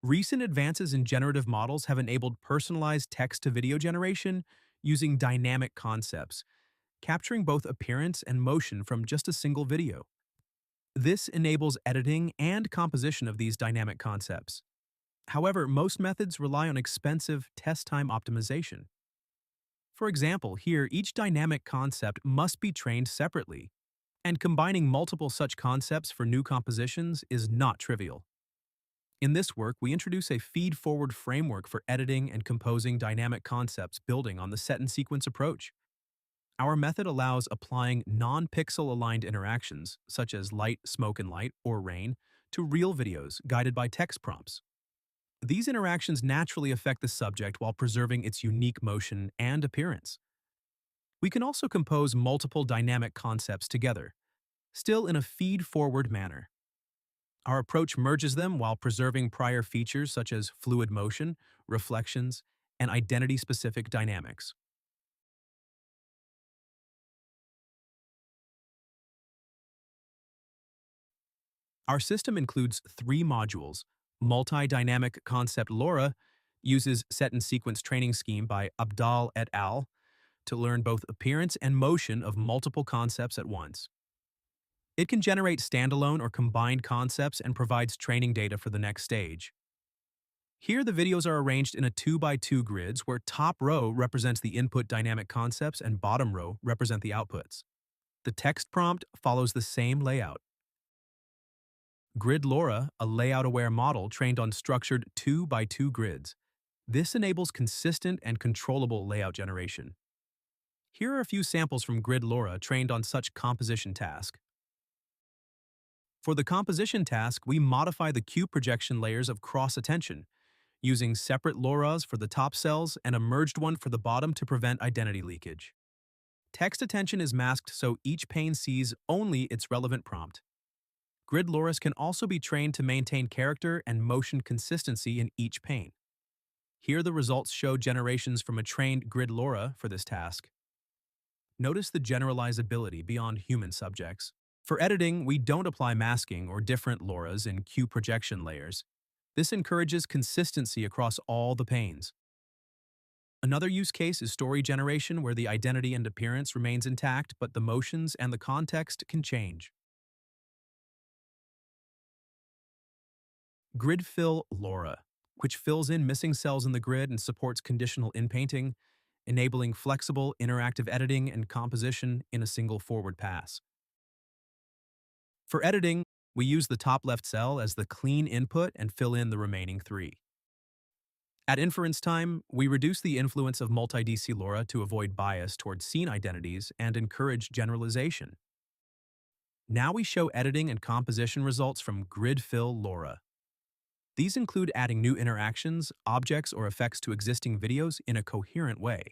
Recent advances in generative models have enabled personalized text-to-video generation using dynamic concepts, capturing both appearance and motion from just a single video. This enables editing and composition of these dynamic concepts. However, most methods rely on expensive test-time optimization. For example, here each dynamic concept must be trained separately, and combining multiple such concepts for new compositions is not trivial. In this work, we introduce a feed-forward framework for editing and composing dynamic concepts building on the set-and-sequence approach. Our method allows applying non-pixel-aligned interactions, such as light, smoke and light, or rain, to real videos guided by text prompts. These interactions naturally affect the subject while preserving its unique motion and appearance. We can also compose multiple dynamic concepts together, still in a feed-forward manner. Our approach merges them while preserving prior features such as fluid motion, reflections, and identity-specific dynamics. Our system includes three modules. Multi-dynamic concept LoRA uses set and sequence training scheme by Abdal et al. To learn both appearance and motion of multiple concepts at once. It can generate standalone or combined concepts and provides training data for the next stage. Here, the videos are arranged in a 2x2 grids where top row represents the input dynamic concepts and bottom row represent the outputs. The text prompt follows the same layout. Grid LoRA, a layout-aware model trained on structured 2x2 grids. This enables consistent and controllable layout generation. Here are a few samples from Grid LoRA trained on such composition task. For the composition task, we modify the cue projection layers of cross-attention, using separate LoRAs for the top cells and a merged one for the bottom to prevent identity leakage. Text attention is masked so each pane sees only its relevant prompt. Grid LoRAs can also be trained to maintain character and motion consistency in each pane. Here the results show generations from a trained Grid LoRA for this task. Notice the generalizability beyond human subjects. For editing, we don't apply masking or different LoRAs in cue projection layers. This encourages consistency across all the panes. Another use case is story generation where the identity and appearance remains intact, but the motions and the context can change. Grid Fill LoRA, which fills in missing cells in the grid and supports conditional inpainting, enabling flexible, interactive editing and composition in a single forward pass. For editing, we use the top left cell as the clean input and fill in the remaining three. At inference time, we reduce the influence of multi-DC LoRA to avoid bias toward scene identities and encourage generalization. Now we show editing and composition results from Grid Fill LoRA. These include adding new interactions, objects, or effects to existing videos in a coherent way.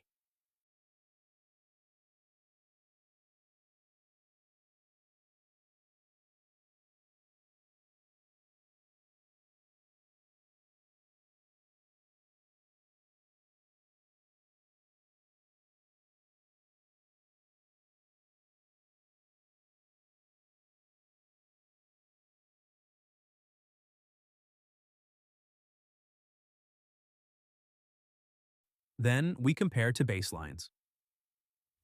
Then we compare to baselines.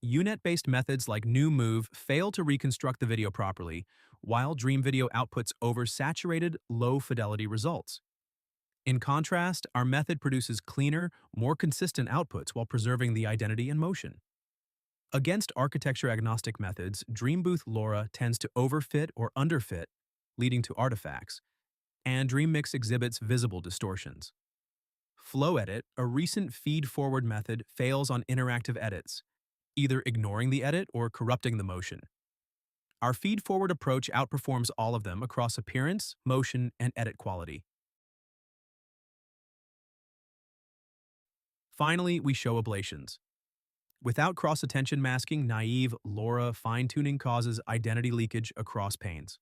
UNet-based methods like NewMove fail to reconstruct the video properly, while Dream Video outputs oversaturated, low-fidelity results. In contrast, our method produces cleaner, more consistent outputs while preserving the identity and motion. Against architecture-agnostic methods, DreamBooth LoRA tends to overfit or underfit, leading to artifacts, and DreamMix exhibits visible distortions. FlowEdit, a recent feed-forward method, fails on interactive edits, either ignoring the edit or corrupting the motion. Our feed-forward approach outperforms all of them across appearance, motion, and edit quality. Finally, we show ablations. Without cross-attention masking, naive LoRA fine-tuning causes identity leakage across panes.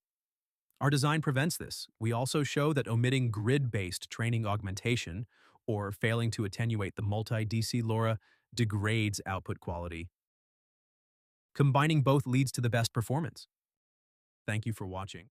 Our design prevents this. We also show that omitting grid-based training augmentation or failing to attenuate the multi-DC LoRA degrades output quality. Combining both leads to the best performance. Thank you for watching.